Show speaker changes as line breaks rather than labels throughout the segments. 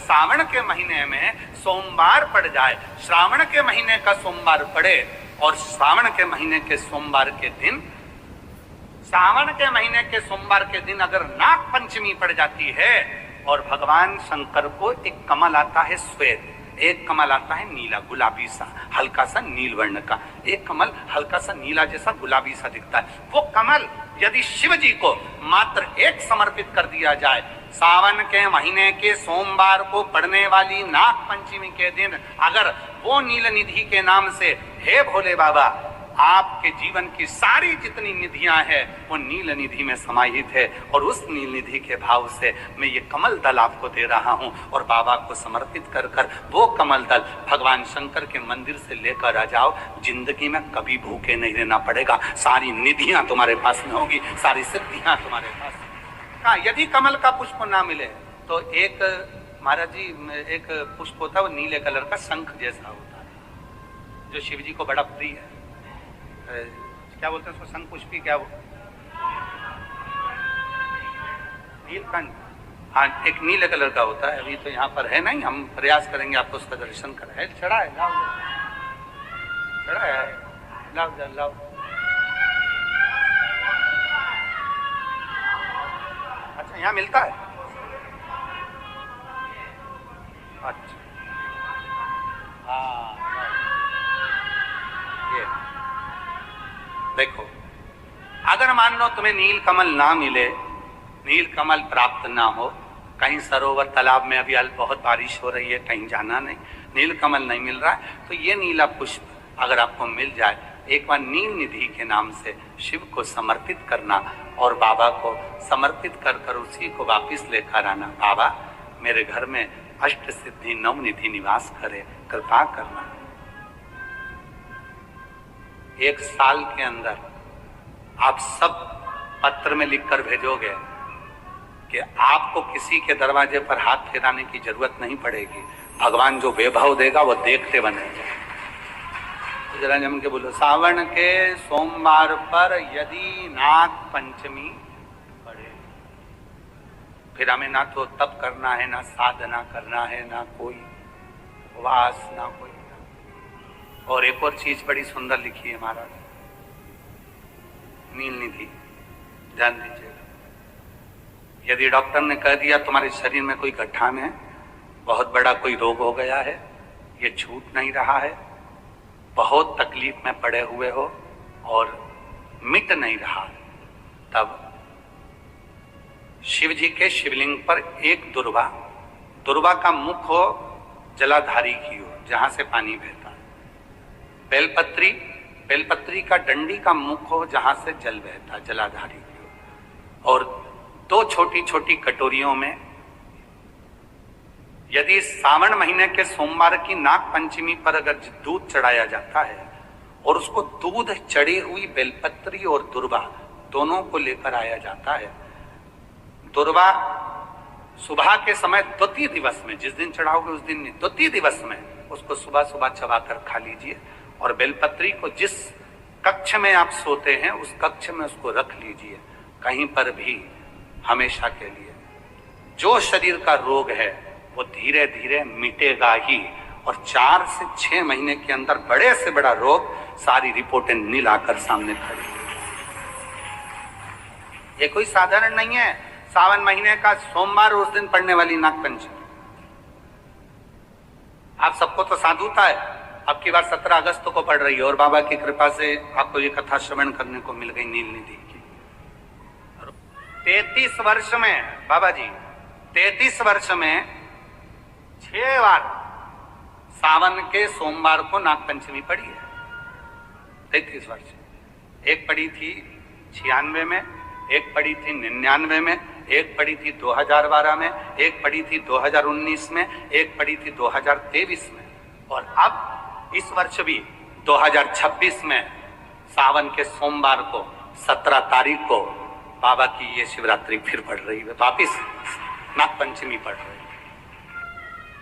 सावन के महीने में सोमवार पड़ जाए, श्रावण के महीने का सोमवार पड़े और सावन के महीने के सोमवार के दिन, सावन के महीने के सोमवार के दिन अगर नाग पंचमी पड़ जाती है और भगवान शंकर को एक कमल आता है श्वेत, एक कमल आता है नीला गुलाबी सा, हल्का सा नील वर्ण का, एक कमल हल्का सा नीला जैसा गुलाबी सा दिखता है, वो कमल यदि शिव जी को मात्र एक समर्पित कर दिया जाए, सावन के महीने के सोमवार को पड़ने वाली नाग पंचमी के दिन अगर वो नील निधि के नाम से, हे भोले बाबा आपके जीवन की सारी जितनी निधियां हैं वो नील निधि में समाहित है, और उस नील निधि के भाव से मैं ये कमल दल आपको दे रहा हूं और बाबा को समर्पित कर कर वो कमल दल भगवान शंकर के मंदिर से लेकर आ जाओ, जिंदगी में कभी भूखे नहीं रहना पड़ेगा, सारी निधियां तुम्हारे पास में होगी, सारी सिद्धियां तुम्हारे पास। हाँ, यदि कमल का पुष्प ना मिले तो एक महाराज जी एक पुष्प होता है वो नीले कलर का शंख जैसा होता है जो शिव जी को बड़ा प्रिय है, क्या बोलते हैं उसको, शंख पुष्पी, क्या वो नीलकंठ, हाँ एक नीले कलर का होता है। अभी तो यहाँ पर है नहीं, हम प्रयास करेंगे आपको उसका दर्शन कराए। चढ़ा है, लाओ चढ़ा है, लाओ लाओ। अच्छा यहाँ मिलता है, अच्छा हाँ ये देखो, अगर मान लो तुम्हें नील कमल ना मिले, नील कमल प्राप्त ना हो, कहीं सरोवर तालाब में अभी बहुत बारिश हो रही है, कहीं जाना नहीं, नील कमल नहीं मिल रहा है, तो ये नीला पुष्प अगर आपको मिल जाए, एक बार नील निधि के नाम से शिव को समर्पित करना और बाबा को समर्पित कर कर उसी को वापिस लेकर आना। बाबा मेरे घर में अष्ट सिद्धि नव निधि निवास करे, कृपा करना। एक साल के अंदर आप सब पत्र में लिखकर भेजोगे कि आपको किसी के दरवाजे पर हाथ फेराने की जरूरत नहीं पड़ेगी, भगवान जो वैभव देगा वो देखते बनेंगे। तो जरा जम के बोलो, सावन के सोमवार पर यदि नाग पंचमी पड़े, फिर हमें ना तो तप करना है, ना साधना करना है, ना कोई उपवास, ना कोई। और एक और चीज बड़ी सुंदर लिखी है महाराज, नील निधि, ध्यान दीजिएगा। यदि डॉक्टर ने कह दिया तुम्हारे शरीर में कोई गड्ढा में बहुत बड़ा कोई रोग हो गया है, ये छूट नहीं रहा है, बहुत तकलीफ में पड़े हुए हो और मिट नहीं रहा, तब शिव जी के शिवलिंग पर एक दुर्वा का मुख हो जलाधारी की हो जहां से पानी बहता है, बेलपत्री का डंडी का मुख हो जहां से जल बहता, जलाधारी की हो, और दो छोटी छोटी कटोरियों में यदि सावन महीने के सोमवार की नाग पंचमी पर अगर दूध चढ़ाया जाता है और उसको दूध चढ़ी हुई बेलपत्री और दुर्वा दोनों को लेकर आया जाता है, दुर्वा सुबह के समय द्वितीय दिवस में, जिस दिन चढ़ाओगे उस दिन नहीं, द्वितीय दिवस में उसको सुबह सुबह चबाकर खा लीजिए, और बेलपत्री को जिस कक्ष में आप सोते हैं उस कक्ष में उसको रख लीजिए, कहीं पर भी हमेशा के लिए। जो शरीर का रोग है वो धीरे धीरे मिटेगा ही, और 4 से 6 महीने के अंदर बड़े से बड़ा रोग सारी रिपोर्टें नील आकर सामने खड़ी। ये कोई साधारण नहीं है, सावन महीने का सोमवार उस दिन पड़ने वाली नाग पंचमी। आप सबको तो साधुता है, अब की बार 17 अगस्त को पड़ रही है और बाबा की कृपा से आपको ये कथा श्रवण करने को मिल गई नील निधि की। 33 वर्ष में बाबा जी, 33 वर्ष में 6 बार सावन के सोमवार को नाग पंचमी पड़ी है। 33 वर्ष, एक पड़ी थी 96 में, एक पड़ी थी 99 में, एक पड़ी थी 2012 में, एक पड़ी थी 2019 में, एक पड़ी थी 2023 में, और अब इस वर्ष भी 2026 में सावन के सोमवार को 17 तारीख को बाबा की ये शिवरात्रि फिर पड़ रही है, वापिस नाग पंचमी पड़ रही है।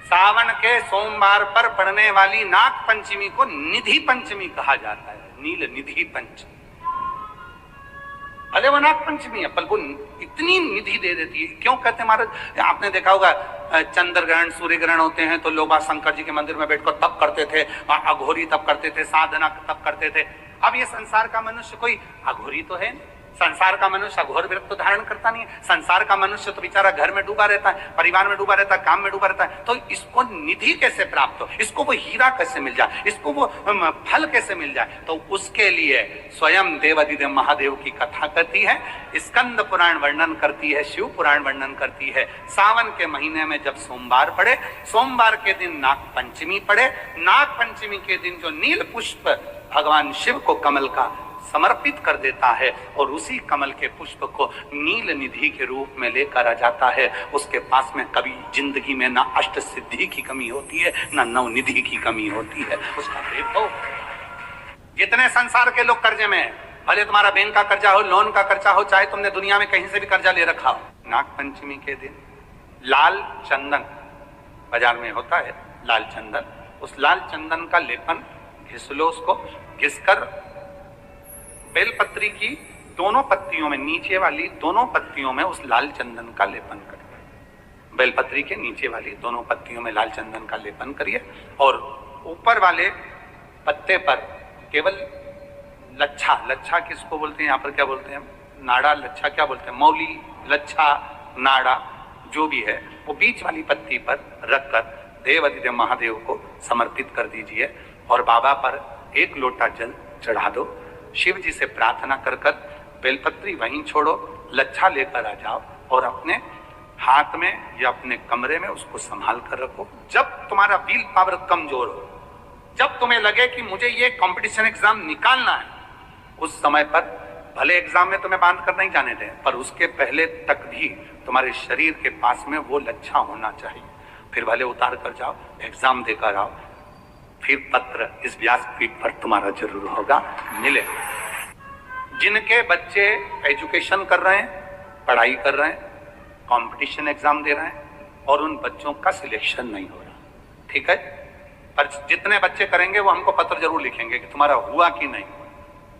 सावन के सोमवार पर पड़ने वाली नाग पंचमी को निधि पंचमी कहा जाता है, नील निधि पंचमी। भले वो नाग पंचमी है, पर वो इतनी निधि दे देती है। क्यों कहते हैं महाराज, आपने देखा होगा चंद्र ग्रहण सूर्य ग्रहण होते हैं तो लोग शंकर जी के मंदिर में बैठकर तप करते थे, अघोरी तप करते थे, साधना तप करते थे। अब ये संसार का मनुष्य कोई अघोरी तो है, संसार का मनुष्य अघोर व्रत तो धारण करता नहीं है। संसार का मनुष्य तो बेचारा घर में डूबा रहता है, परिवार में डूबा रहता है, काम में डूबा रहता है। तो इसको निधि कैसे प्राप्त हो, इसको वो हीरा कैसे मिल जाए, इसको वो फल कैसे मिल जाए? तो उसके लिए स्वयं देवादिदेव महादेव की कथा करती है, स्कंद पुराण वर्णन करती है, शिव पुराण वर्णन करती है। सावन के महीने में जब सोमवार पड़े, सोमवार के दिन नाग पंचमी पड़े, नाग पंचमी के दिन जो नील पुष्प भगवान शिव को कमल का समर्पित कर देता है और उसी कमल के पुष्प को नील निधि के रूप में लेकर आ जाता है, उसके पास में कभी जिंदगी में ना अष्ट सिद्धि की कमी होती है, ना नव निधि की कमी होती है। उसका वैभव। जितने संसार के लोग कर्जे में, भले तुम्हारा बैंक का कर्जा हो, लोन का कर्जा हो, चाहे तुमने दुनिया में कहीं से भी कर्जा ले रखा हो, नाग पंचमी के दिन लाल चंदन बाजार में होता है, लाल चंदन, उस लाल चंदन का लेपन घिस लो, उसको घिसकर बेलपत्री की दोनों पत्तियों में, नीचे वाली दोनों पत्तियों में उस लाल चंदन का लेपन करिए। बेलपत्री के नीचे वाली दोनों पत्तियों में लाल चंदन का लेपन करिए और ऊपर वाले पत्ते पर केवल लच्छा, लच्छा किसको बोलते हैं यहाँ पर, क्या बोलते हैं, नाड़ा, लच्छा क्या बोलते हैं, मौली, लच्छा, नाड़ा जो भी है, वो बीच वाली पत्ती पर रखकर देवादिदेव महादेव को समर्पित कर दीजिए और बाबा पर एक लोटा जल चढ़ा दो। शिव जी से प्रार्थना कर कर बेलपत्री वहीं छोड़ो, लच्छा लेकर आ जाओ और अपने हाथ में या अपने कमरे में उसको संभाल कर रखो। जब तुम्हारा विल पावर कमजोर हो, जब तुम्हें लगे कि मुझे ये कंपटीशन एग्जाम निकालना है, उस समय पर भले एग्जाम में तुम्हें बांध कर नहीं जाने दें, पर उसके पहले तक भी तुम्हारे शरीर के पास में वो लच्छा होना चाहिए। फिर भले उतार कर जाओ, एग्जाम देकर आओ, फिर पत्र इस व्यासपीठ पर तुम्हारा जरूर होगा, मिले। जिनके बच्चे एजुकेशन कर रहे हैं, पढ़ाई कर रहे हैं, कंपटीशन एग्जाम दे रहे हैं और उन बच्चों का सिलेक्शन नहीं हो रहा, ठीक है, पर जितने बच्चे करेंगे वो हमको पत्र जरूर लिखेंगे कि तुम्हारा हुआ कि नहीं।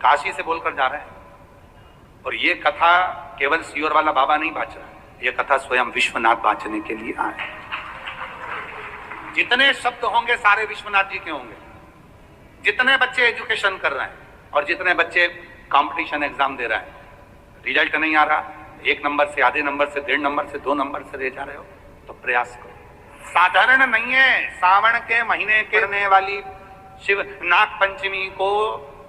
काशी से बोलकर जा रहे हैं और ये कथा केवल सियोर वाला बाबा नहीं बाँच रहा, ये कथा स्वयं विश्वनाथ बाँचने के लिए आए। जितने शब्द होंगे सारे विश्वनाथ जी के होंगे। जितने बच्चे एजुकेशन कर रहे हैं और जितने बच्चे कंपटीशन एग्जाम दे रहे हैं, रिजल्ट नहीं आ रहा, 1 नंबर से, आधे नंबर से, 1.5 नंबर से, 2 नंबर से रह जा रहे हो, तो प्रयास करो। साधारण नहीं है, सावन के महीने करने वाली शिव नाग पंचमी को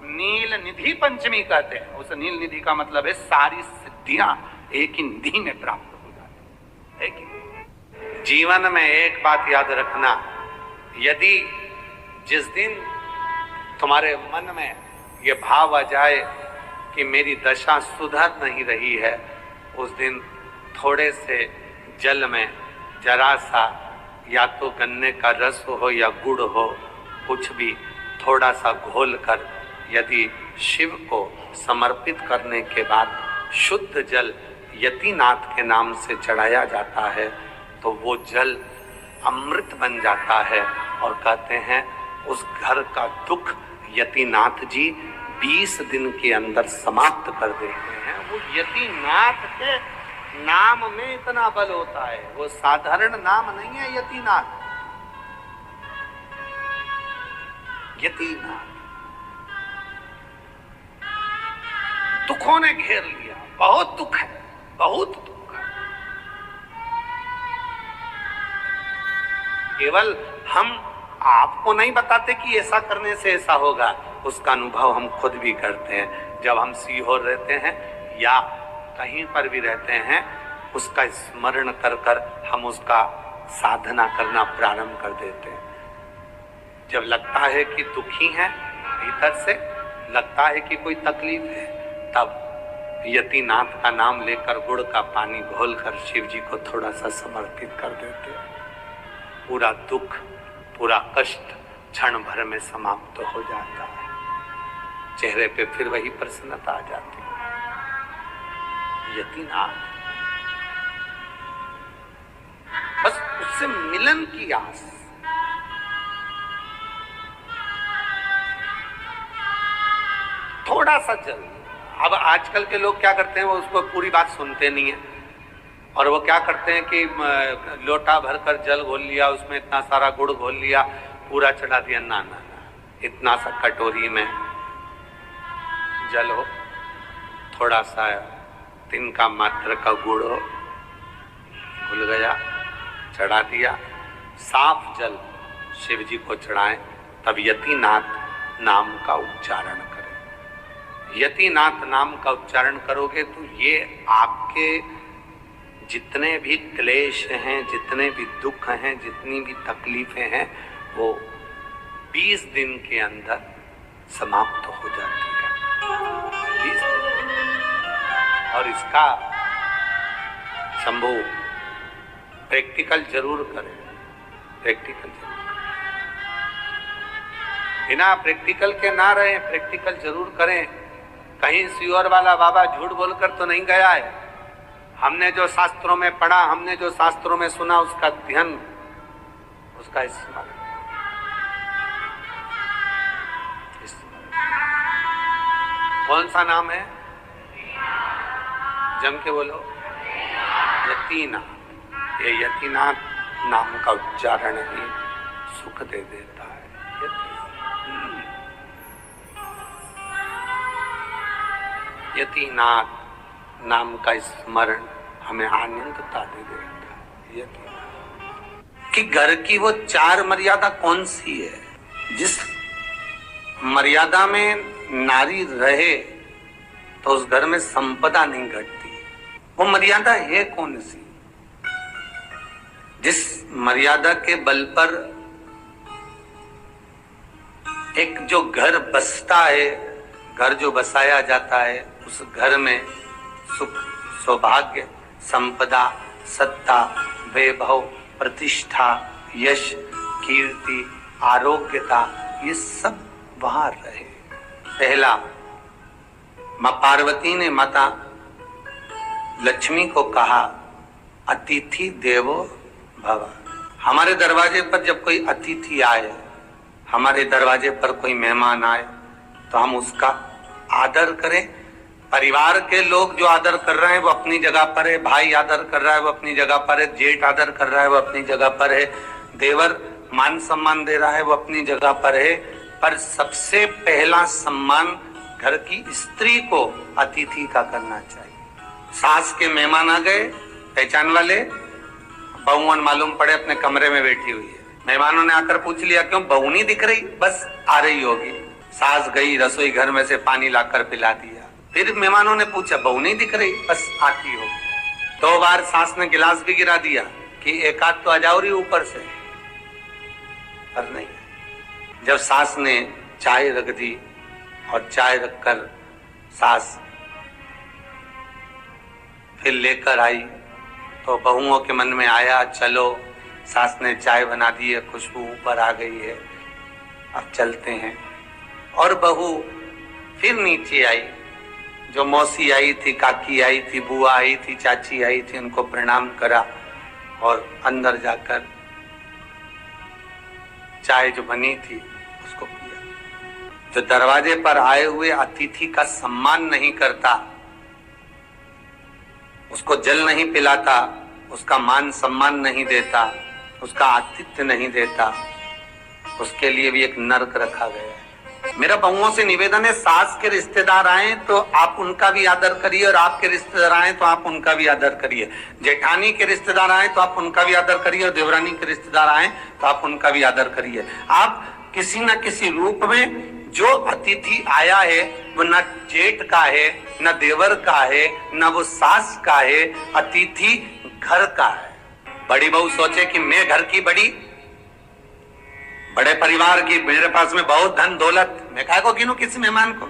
नील निधि पंचमी कहते हैं। उस नील निधि का मतलब है सारी सिद्धियां एक ही निधि में प्राप्त हो जाती है। जीवन में एक बात याद रखना, यदि जिस दिन तुम्हारे मन में ये भाव आ जाए कि मेरी दशा सुधर नहीं रही है, उस दिन थोड़े से जल में जरा सा या तो गन्ने का रस हो या गुड़ हो, कुछ भी थोड़ा सा घोल कर यदि शिव को समर्पित करने के बाद शुद्ध जल यतिनाथ के नाम से चढ़ाया जाता है तो वो जल अमृत बन जाता है और कहते हैं उस घर का दुख यतिनाथ जी 20 दिन के अंदर समाप्त कर देते हैं। वो यतिनाथ के नाम में इतना बल होता है, वो साधारण नाम नहीं है यतिनाथ। यतिनाथ दुखों ने घेर लिया, बहुत दुख है, बहुत दुख। केवल हम आपको नहीं बताते कि ऐसा करने से ऐसा होगा, उसका अनुभव हम खुद भी करते हैं। जब हम सीहोर रहते हैं या कहीं पर भी रहते हैं, उसका स्मरण कर कर हम उसका साधना करना प्रारंभ कर देते हैं। जब लगता है कि दुखी हैं, भीतर से लगता है कि कोई तकलीफ है, तब यतिनाथ का नाम लेकर गुड़ का पानी घोलकर शिव जी को थोड़ा सा समर्पित कर देते हैं। पूरा दुख, पूरा कष्ट क्षण भर में समाप्त हो जाता है, चेहरे पे फिर वही प्रसन्नता आ जाती है। यतिनाथ, बस उससे मिलन की आस। थोड़ा सा जल अब आजकल के लोग क्या करते हैं, वो उसको पूरी बात सुनते नहीं है, और वो क्या करते हैं कि लोटा भरकर जल घोल लिया, उसमें इतना सारा गुड़ घोल लिया, पूरा चढ़ा दिया। ना ना ना, इतना सा कटोरी में जल हो, थोड़ा सा तिनका मात्र का गुड़ हो, घुल गया, चढ़ा दिया। साफ जल शिव जी को चढ़ाएं, तब यतिनाथ नाम का उच्चारण करें। यतिनाथ नाम का उच्चारण करोगे तो ये आपके जितने भी क्लेश हैं, जितने भी दुख हैं, जितनी भी तकलीफें हैं, वो 20 दिन के अंदर समाप्त हो जाती है। 20 दिन। और इसका शंभू प्रैक्टिकल जरूर करें, प्रैक्टिकल जरूर। बिना प्रैक्टिकल के ना रहे, प्रैक्टिकल जरूर करें। कहीं सियोर वाला बाबा झूठ बोलकर तो नहीं गया है। हमने जो शास्त्रों में पढ़ा, हमने जो शास्त्रों में सुना, उसका ध्यान, उसका स्मरण। कौन सा नाम है? जम के बोलो, यतिनाथ। ये यतिनाथ नाम का उच्चारण ही सुख दे देता है। यतिनाथ नाम का स्मरण हमें आनंदता दे देता है। कि घर की वो 4 मर्यादा कौन सी है? जिस मर्यादा में नारी रहे तो उस घर में संपदा नहीं घटती। वो मर्यादा है कौन सी? जिस मर्यादा के बल पर एक जो घर बसता है, घर जो बसाया जाता है, उस घर में सुख, सौभाग्य, संपदा, सत्ता, वैभव, प्रतिष्ठा, यश, कीर्ति, आरोग्यता, ये सब वहां रहे। पहला, मां पार्वती ने माता लक्ष्मी को कहा, अतिथि देवो भव। हमारे दरवाजे पर जब कोई अतिथि आए, हमारे दरवाजे पर कोई मेहमान आए, तो हम उसका आदर करें। परिवार के लोग जो आदर कर रहे हैं वो अपनी जगह पर है, भाई आदर कर रहा है वो अपनी जगह पर है, जेठ आदर कर रहा है वो अपनी जगह पर है, देवर मान सम्मान दे रहा है वो अपनी जगह पर है। पर सबसे पहला सम्मान घर की स्त्री को अतिथि का करना चाहिए। सास के मेहमान आ गए, पहचान वाले, बहुवन मालूम पड़े अपने कमरे में बैठी हुई है। मेहमानों ने आकर पूछ लिया, क्यों बहू नहीं दिख रही? बस आ रही होगी। सास गई, रसोई घर में से पानी लाकर पिला दिया। फिर मेहमानों ने पूछा, बहू नहीं दिख रही? बस आती होगी। 2 बार सास ने गिलास भी गिरा दिया कि एक आध तो आ जाओ रही ऊपर से, पर नहीं। जब सास ने चाय रख दी और चाय रखकर सास फिर लेकर आई, तो बहुओं के मन में आया, चलो सास ने चाय बना दी है, खुशबू ऊपर आ गई है, अब चलते हैं। और बहू फिर नीचे आई। जो मौसी आई थी, काकी आई थी, बुआ आई थी, चाची आई थी, उनको प्रणाम करा और अंदर जाकर चाय जो बनी थी उसको पिया। जो दरवाजे पर आए हुए अतिथि का सम्मान नहीं करता, उसको जल नहीं पिलाता, उसका मान सम्मान नहीं देता, उसका आतिथ्य नहीं देता, उसके लिए भी एक नरक रखा गया है। मेरा बहुओं से निवेदन है, सास के रिश्तेदार आए तो आप उनका भी आदर करिए, और आपके रिश्तेदार आए तो आप उनका भी आदर करिए। जेठानी के रिश्तेदार आए तो आप उनका भी आदर करिए, और देवरानी के रिश्तेदार आए तो आप उनका भी आदर करिए। आप किसी न किसी रूप में जो अतिथि आया है वो न जेठ का है, न देवर का है, न वो सास का है, अतिथि घर का है। बड़ी बहू सोचे कि मैं घर की बड़ी, बड़े परिवार की, मेरे पास में बहुत धन दौलत, मैं काहे को गिनूं किसी मेहमान को।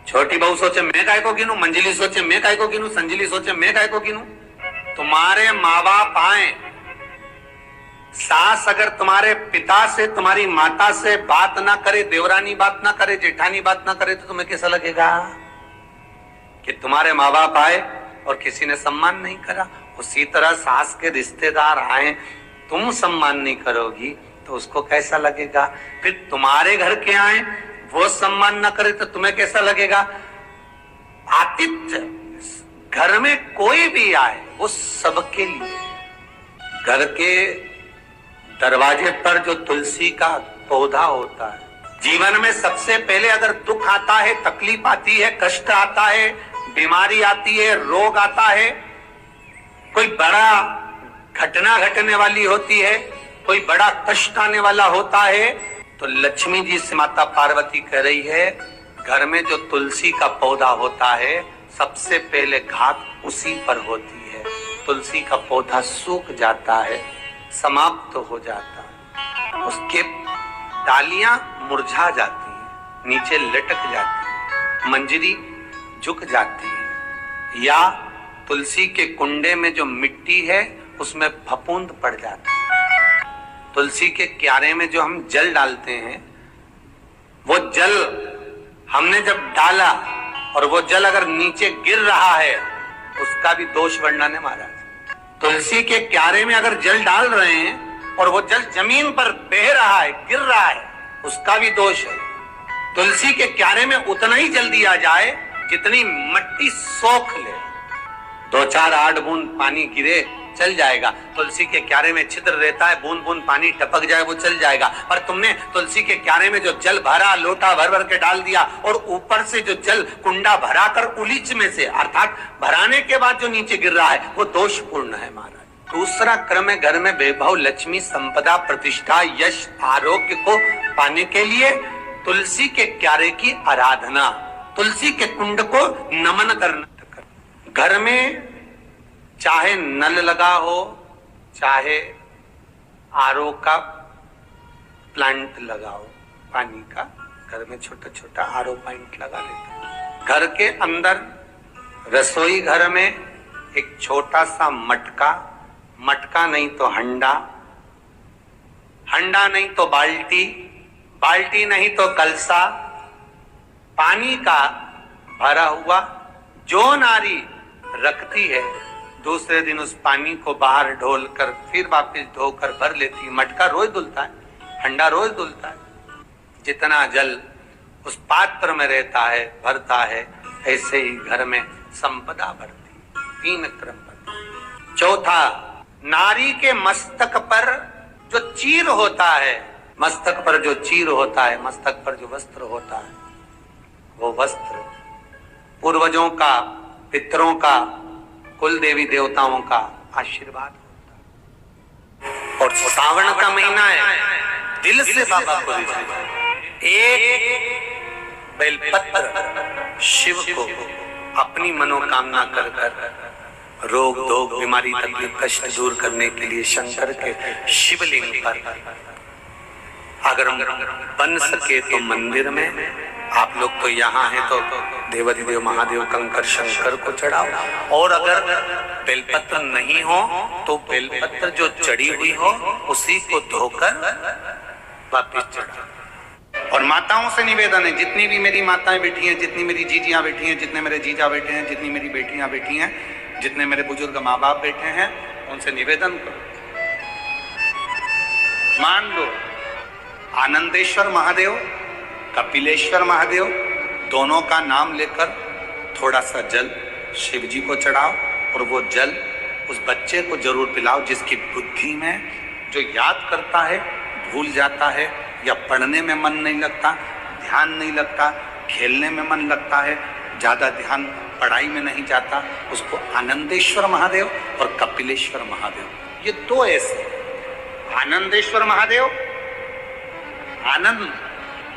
छोटी बहू सोचे मैं काहे को गिनूं, मंजिली सोचे मैं काहे को गिनूं, संजिली सोचे मैं काहे को गिनूं। तुम्हारे माँ बाप आए, सास अगर तुम्हारे पिता से, तुम्हारी माता से बात ना करे, देवरानी बात ना करे, जेठानी बात ना करे, तो तुम्हें कैसा लगेगा कि तुम्हारे माँ बाप आए और किसी ने सम्मान नहीं करा। उसी तरह सास के रिश्तेदार आए, तुम सम्मान नहीं करोगी तो उसको कैसा लगेगा। फिर तुम्हारे घर के आए, वो सम्मान ना करे तो तुम्हें कैसा लगेगा। आतिथ्य, घर में कोई भी आए वो सबके लिए। घर के दरवाजे पर जो तुलसी का पौधा होता है, जीवन में सबसे पहले अगर दुख आता है, तकलीफ आती है, कष्ट आता है, बीमारी आती है, रोग आता है, कोई बड़ा घटना घटने वाली होती है, कोई बड़ा कष्ट आने वाला होता है, तो लक्ष्मी जी से माता पार्वती कह रही है घर में जो तुलसी का पौधा होता है सबसे पहले घात उसी पर होती है। तुलसी का पौधा सूख जाता है, समाप्त हो जाता है, उसके डालियां मुरझा जाती हैं, नीचे लटक जाती है, मंजरी झुक जाती है, या तुलसी के कुंडे में जो मिट्टी है उसमें फफूंद पड़ जाती है। तुलसी के क्यारे में जो हम जल डालते हैं, वो जल हमने जब डाला और वो जल अगर नीचे गिर रहा है उसका भी दोष वर्णन है महाराज। तुलसी के क्यारे में अगर जल डाल रहे हैं और वो जल जमीन पर बह रहा है, गिर रहा है, उसका भी दोष है। तुलसी के क्यारे में उतना ही जल दिया जाए जितनी मिट्टी सोख ले, 2-4 8 बूंद पानी गिरे चल जाएगा। तुलसी के क्यारे में छिद्र रहता है, बूंद बूंद पानी टपक जाए वो चल जाएगा। पर तुमने तुलसी के क्यारे में जो जल भरा, लोटा भर भर के डाल दिया और ऊपर से जो जल कुंडा भरा कर उलीच में से, अर्थात भराने के बाद जो नीचे गिर रहा है वो दोषपूर्ण है महाराज। दूसरा क्रम है घर में वैभव, लक्ष्मी, संपदा, प्रतिष्ठा, यश, आरोग्य को पाने के लिए तुलसी के क्यारे की आराधना, तुलसी के कुंड को नमन करना। घर में चाहे नल लगा हो, चाहे आरओ का प्लांट लगाओ, पानी का घर में छोटा छोटा आरओ प्लांट लगा लेते। घर के अंदर रसोई घर में एक छोटा सा मटका, मटका नहीं तो हंडा, हंडा नहीं तो बाल्टी, बाल्टी नहीं तो कलसा, पानी का भरा हुआ जो नारी रखती है दूसरे दिन उस पानी को बाहर ढोल कर फिर वापस धोकर भर लेती है। मटका रोज धुलता है, हंडा रोज धुलता है। जितना जल उस पात्र में रहता है, भरता है, ऐसे ही घर में संपदा भरती है। 3 क्रम पर। चौथा, नारी के मस्तक पर जो चीर होता है, मस्तक पर जो चीर होता है, मस्तक पर जो वस्त्र होता है, वो वस्त्र पूर्वजों का, पितरों का, कुल देवी देवताओं का आशीर्वाद होता है। और सावन का महीना है, दिल से बाबा को एक बेलपत्र शिव को अपनी मनोकामना कर कर रोग धोग बीमारी तकलीफ कष्ट दूर करने के लिए शंकर के शिवलिंग पर अगर बन सके तो मंदिर में, आप लोग तो यहाँ हैं तो देवाधिदेव महादेव कंकर शंकर को चढ़ाओ, और अगर बेलपत्र नहीं हो तो बेलपत्र जो चढ़ी हुई हो उसी को धोकर वापस चढ़ाओ। और माताओं से निवेदन है, जितनी भी मेरी माताएं बैठी हैं, जितनी मेरी जीजियां बैठी हैं, जितने मेरे जीजा बैठे हैं, जितनी मेरी बेटियां बैठी हैं, जितने मेरे बुजुर्ग माँ बाप बैठे हैं, उनसे निवेदन करो, मान लो आनंदेश्वर महादेव, कपिलेश्वर महादेव दोनों का नाम लेकर थोड़ा सा जल शिव जी को चढ़ाओ, और वो जल उस बच्चे को जरूर पिलाओ जिसकी बुद्धि में जो याद करता है भूल जाता है, या पढ़ने में मन नहीं लगता, ध्यान नहीं लगता, खेलने में मन लगता है, ज्यादा ध्यान पढ़ाई में नहीं जाता, उसको आनंदेश्वर महादेव और कपिलेश्वर महादेव, ये 2 ऐसे। आनंदेश्वर महादेव, आनंद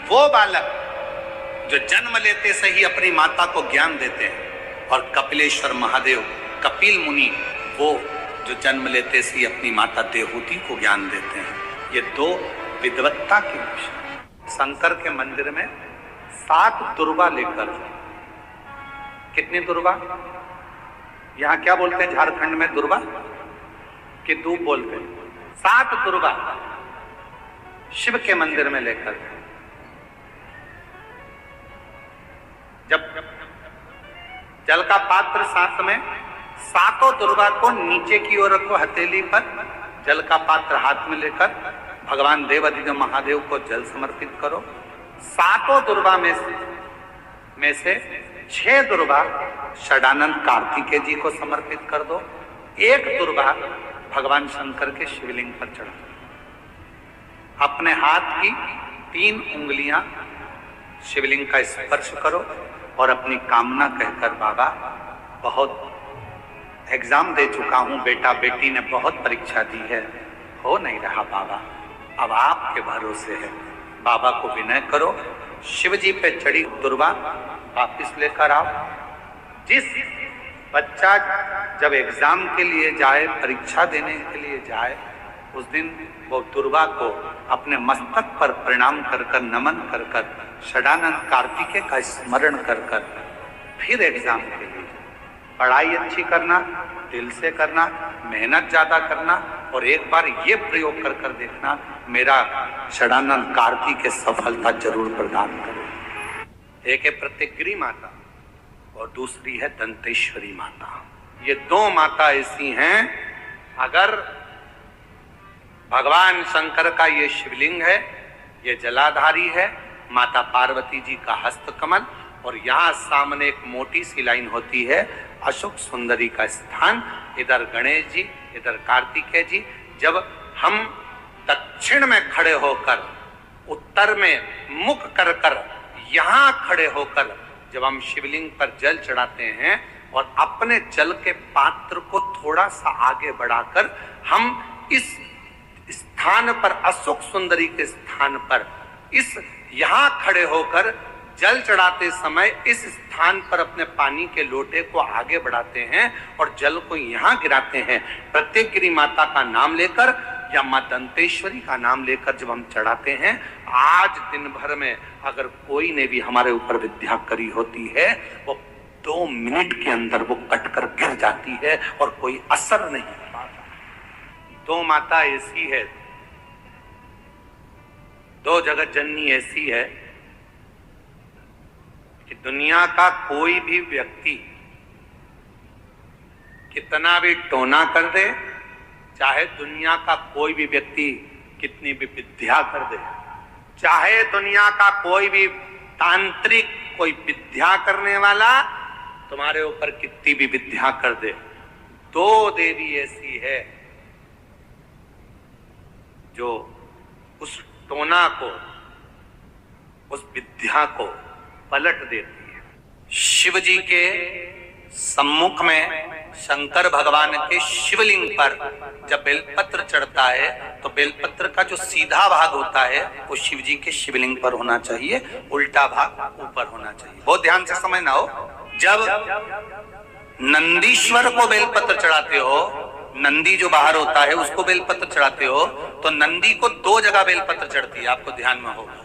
वो बालक जो जन्म लेते से ही अपनी माता को ज्ञान देते हैं, और कपिलेश्वर महादेव, कपिल मुनि, वो जो जन्म लेते से ही अपनी माता देवहूति को ज्ञान देते हैं। ये 2 विद्वत्ता के विषय। शंकर के मंदिर में 7 दुर्वा लेकर, कितनी दुर्वा? यहाँ क्या बोलते हैं झारखंड में? दुर्वा कि दूब बोलते हैं। 7 दुर्वा शिव के मंदिर में लेकर, जब जल का पात्र साथ में, 7 दुर्वा को नीचे की ओर रखो हथेली पर, जल का पात्र हाथ में लेकर भगवान देवाधिदेव महादेव को जल समर्पित करो। 7 दुर्वा में से 6 दुर्वा षडानंद कार्तिकेय जी को समर्पित कर दो, 1 दुर्वा भगवान शंकर के शिवलिंग पर चढ़ा दो। अपने हाथ की 3 उंगलियां शिवलिंग का स्पर्श करो और अपनी कामना कहकर, बाबा बहुत एग्जाम दे चुका हूं, बेटा बेटी ने बहुत परीक्षा दी है, हो नहीं रहा बाबा, अब आपके भरोसे है। बाबा को विनय करो, शिव जी पे चढ़ी दुर्वा वापिस लेकर आओ। जिस बच्चा जब एग्जाम के लिए जाए, परीक्षा देने के लिए जाए, उस दिन वो दुर्वा को अपने मस्तक पर प्रणाम कर कर, नमन कर कर, षडानंद कार्तिकेय का स्मरण कर कर फिर एग्जाम के लिए पढ़ाई अच्छी करना, दिल से करना, मेहनत ज्यादा करना, और एक बार ये प्रयोग कर कर देखना, मेरा षडानंद कार्तिकेय सफलता जरूर प्रदान करे। एक है प्रत्यग्री माता और दूसरी है दंतेश्वरी माता। ये 2 माता ऐसी हैं, अगर भगवान शंकर का ये शिवलिंग है, ये जलाधारी है, माता पार्वती जी का हस्तकमल, और यहाँ सामने एक मोटी सी लाइन होती है, अशोक सुंदरी का स्थान, इधर गणेश जी, इधर कार्तिकेय जी। जब हम दक्षिण में खड़े होकर, उत्तर में मुख कर कर, यहाँ खड़े होकर जब हम शिवलिंग पर जल चढ़ाते हैं और अपने जल के पात्र को थोड़ा सा आगे बढ़ाकर हम इस स्थान पर, अशोक सुंदरी के स्थान पर, इस यहाँ खड़े होकर जल चढ़ाते समय इस स्थान पर अपने पानी के लोटे को आगे बढ़ाते हैं और जल को यहाँ गिराते हैं। प्रत्यग्री माता का नाम लेकर या मां दंतेश्वरी का नाम लेकर जब हम चढ़ाते हैं, आज दिन भर में अगर कोई ने भी हमारे ऊपर विद्या करी होती है, वो 2 मिनट के अंदर वो कटकर गिर जाती है और कोई असर नहीं पाता। 2 माता ऐसी है, 2 जगत जननी ऐसी है कि दुनिया का कोई भी व्यक्ति कितना भी टोना कर दे, चाहे दुनिया का कोई भी व्यक्ति कितनी भी विद्या कर दे, चाहे दुनिया का कोई भी तांत्रिक, कोई विद्या करने वाला तुम्हारे ऊपर कितनी भी विद्या कर दे, 2 देवी ऐसी है जो उस टोना को, उस विद्या को पलट देती है। शिव जी के सम्मुख में शंकर भगवान के शिवलिंग पर जब बेलपत्र चढ़ता है तो बेलपत्र का जो सीधा भाग होता है वो शिव जी के शिवलिंग पर होना चाहिए, उल्टा भाग ऊपर होना चाहिए। बहुत ध्यान से समझना हो। जब नंदीश्वर को बेलपत्र चढ़ाते हो, नंदी जो बाहर होता है उसको बेलपत्र चढ़ाते हो, तो नंदी को 2 जगह बेलपत्र चढ़ती है, आपको ध्यान में होगा।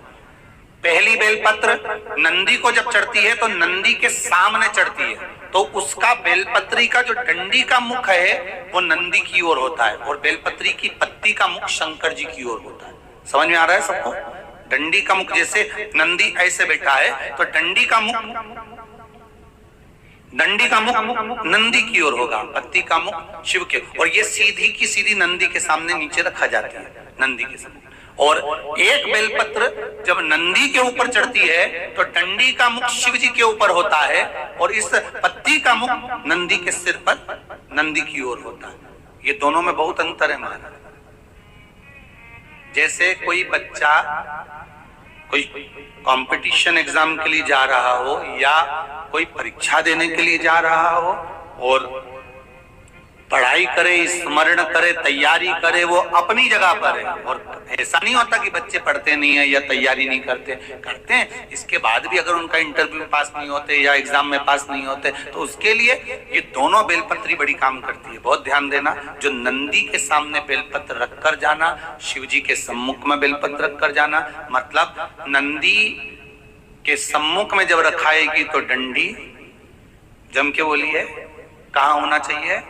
पहली बेलपत्र नंदी को जब चढ़ती है तो नंदी के सामने चढ़ती है, तो उसका बेलपत्री का जो डंडी का मुख है वो नंदी की ओर होता है और बेलपत्री की पत्ती का मुख शंकर जी की ओर होता है। समझ में आ रहा है सबको? डंडी का मुख, जैसे नंदी ऐसे बैठा है तो डंडी का मुख नंदी की ओर होगा, पत्ती का मुख शिव के, और ये सीधी की सीधी नंदी के सामने नीचे रखा जाती है, नंदी के सामने। और एक बेलपत्र जब नंदी के ऊपर चढ़ती है तो डंडी का मुख शिव जी के ऊपर होता है और इस पत्ती का मुख नंदी के सिर पर, नंदी की ओर होता है। ये दोनों में बहुत अंतर है महाराज। जैसे कोई बच्चा कोई कंपटीशन एग्जाम के लिए जा रहा हो या कोई परीक्षा देने के लिए जा रहा हो और पढ़ाई करे, स्मरण करे, तैयारी करे, वो अपनी जगह पर है। और ऐसा नहीं होता कि बच्चे पढ़ते नहीं है या तैयारी नहीं करते, करते हैं। इसके बाद भी अगर उनका इंटरव्यू में पास नहीं होते या एग्जाम में पास नहीं होते तो उसके लिए ये दोनों बेलपत्री बड़ी काम करती है। बहुत ध्यान देना, जो नंदी के सामने बेलपत्र रखकर जाना, शिव जी के सम्मुख में बेलपत्र रखकर जाना, मतलब नंदी के सम्मुख में जब रखाएगी तो डंडी, जम के बोलिए, कहाँ होना चाहिए?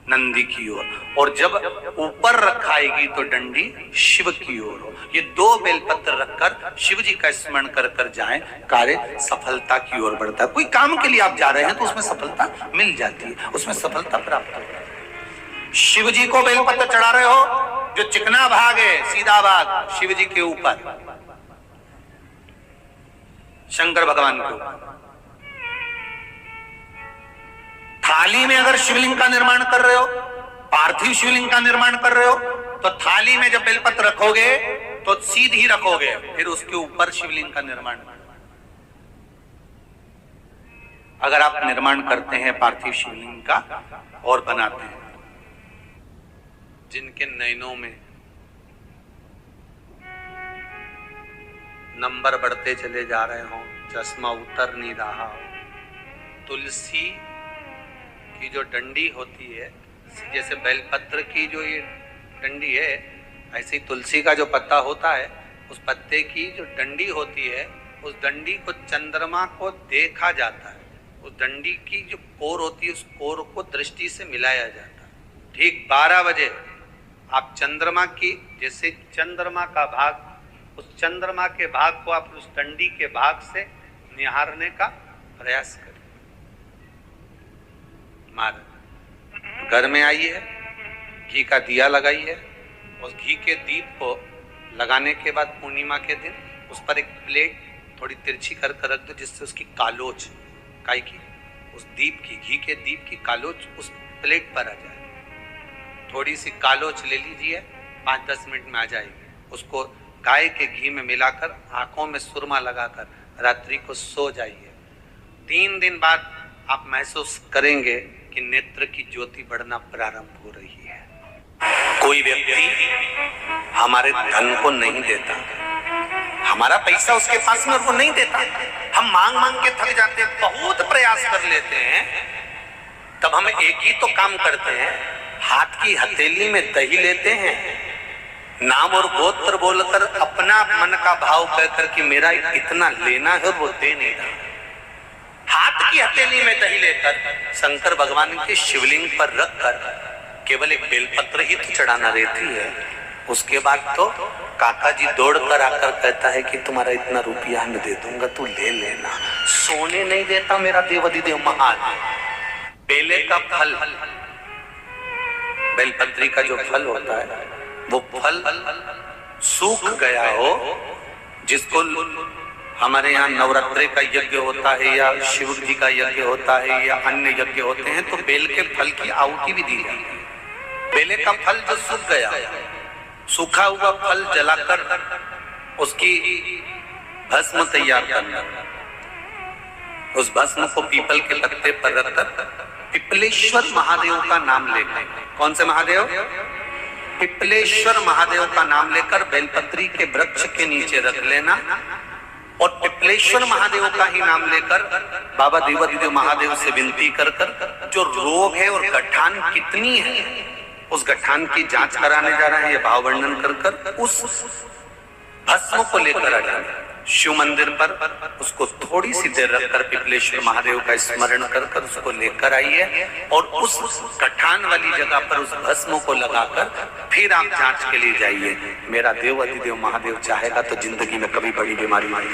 नंदी की ओर। और जब ऊपर रखाएगी तो डंडी शिव की ओर हो। ये 2 बेलपत्र रखकर शिव जी का स्मरण कर कर जाएं, कार्य सफलता की ओर बढ़ता है। कोई काम के लिए आप जा रहे हैं तो उसमें सफलता मिल जाती है, उसमें सफलता प्राप्त होती है। शिव जी को बेलपत्र चढ़ा रहे हो, जो चिकना भाग है, सीधा भाग शिव जी के ऊपर, शंकर भगवान के ऊपर, थाली में अगर शिवलिंग का निर्माण कर रहे हो, पार्थिव शिवलिंग का निर्माण कर रहे हो, तो थाली में जब बेलपत्र रखोगे तो सीधी रखोगे, फिर उसके ऊपर शिवलिंग का निर्माण। अगर आप निर्माण करते हैं पार्थिव शिवलिंग का और बनाते हैं, जिनके नयनों में नंबर बढ़ते चले जा रहे हो, चश्मा उतर नहीं रहा हो, तुलसी की जो डंडी होती है, जैसे बेलपत्र की जो ये डंडी है, ऐसे ही तुलसी का जो पत्ता होता है, उस पत्ते की जो डंडी होती है, उस डंडी को चंद्रमा को देखा जाता है, उस डंडी की जो कोर होती है, उस कोर को दृष्टि से मिलाया जाता है। ठीक 12 बजे आप चंद्रमा की, जैसे चंद्रमा का भाग, उस चंद्रमा के भाग को आप उस डंडी के भाग से निहारने का प्रयास करें। घर में आइए, घी का दिया लगाइए, उस घी के दीप को लगाने के बाद पूर्णिमा के दिन उस पर एक प्लेट थोड़ी तिरछी कर रख दो, जिससे उसकी कालोच, काय की, उस दीप की, घी के दीप की कालोच उस प्लेट पर आ जाए। थोड़ी सी कालोच ले लीजिए, 5-10 मिनट में आ जाएगी। उसको गाय के घी में मिलाकर आंखों में सुरमा लगाकर रात्रि को सो जाइए। 3 दिन बाद आप महसूस करेंगे कि नेत्र की ज्योति बढ़ना प्रारंभ हो रही है। कोई व्यक्ति हमारे धन को नहीं देता, हमारा पैसा उसके पास में वो नहीं देता, हम मांग मांग के थक जाते हैं, बहुत प्रयास कर लेते हैं, तब हम एक ही तो काम करते हैं, हाथ की हथेली में दही लेते हैं, नाम और गोत्र बोलकर अपना मन का भाव कहकर कि मेरा इतना लेना है, वो दे नहीं रहा। हाथ की हथेली में दही लेकर शंकर भगवान के शिवलिंग पर रखकर केवल एक बेलपत्र ही तो चढ़ाना रहती है। उसके बाद तो काका जी दौड़कर आकर कहता है कि तुम्हारा इतना रुपया मैं दे दूंगा, तू ले लेना। सोने नहीं देता मेरा देवाधिदेव महान। बेले का फल, बेलपत्री का जो फल होता है, वो फल सूख गया हो, जिसको हमारे यहाँ नवरात्रे का यज्ञ होता है या शिव जी का यज्ञ होता है या अन्य यज्ञ होते हैं, तो बेल के फल की आहुति भी दी जाती है। बेले का फल जो सूख गया, सूखा हुआ फल जलाकर उसकी भस्म तैयार करना, उस भस्म को पीपल के पत्ते पर रखकर पिपलेश्वर महादेव का नाम लेकर, कौन से महादेव? पिपलेश्वर महादेव का नाम लेकर बेलपत्री के वृक्ष के नीचे रख लेना और पिपलेश्वर महादेव का ही नाम लेकर बाबा देवाधिदेव महादेव से विनती कर कर जो रोग है और गठान कितनी है, उस गठान की जांच कराने जा रहे हैं, ये भाव वर्णन कर कर उस भस्म को लेकर आ जाए शिव मंदिर पर, उसको थोड़ी सी देर रखकर पिपलेश्वर महादेव का स्मरण कर कर उसको लेकर आइए और उस गठान वाली जगह पर उस भस्म को लगाकर फिर आप जांच के लिए जाइए। मेरा देव अधिदेव महादेव चाहेगा तो जिंदगी में कभी बड़ी बीमारी नहीं।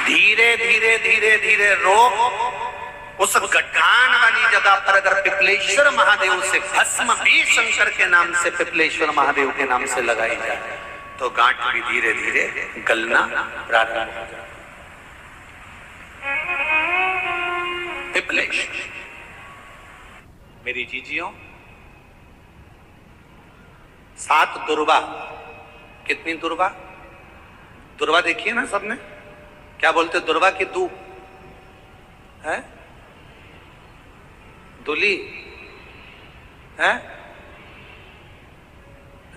धीरे धीरे धीरे धीरे रोग उस गठान वाली जगह पर अगर पिपलेश्वर महादेव से भस्म भी शंकर के नाम से, पिपलेश्वर महादेव के नाम से लगाई जाए तो गांठ भी धीरे धीरे गलना प्रारंभ हो जाए। पिपलेश मेरी जीजियों, 7 दुर्वा। कितनी दुर्वा? दुर्वा देखिए ना सबने, क्या बोलते? दुर्वा की दू है, दुली है,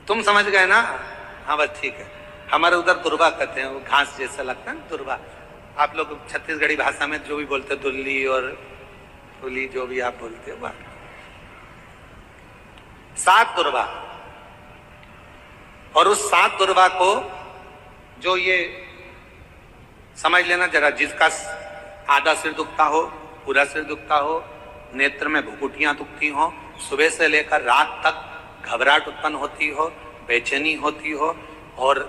तुम समझ गए ना? हाँ बस ठीक है। हमारे उधर दुर्वा कहते हैं, वो घास जैसा लगता है ना दुर्वा। आप लोग छत्तीसगढ़ी भाषा में जो भी बोलते हैं, दुल्ली और दुली, जो भी आप बोलते हो। 7 दुर्वा, और उस 7 दुर्वा को जो ये समझ लेना जरा, जिसका आधा सिर दुखता हो, पूरा सिर दुखता हो, नेत्र में भुकुटियां दुखती हो, सुबह से लेकर रात तक घबराहट उत्पन्न होती हो, बेचैनी होती हो और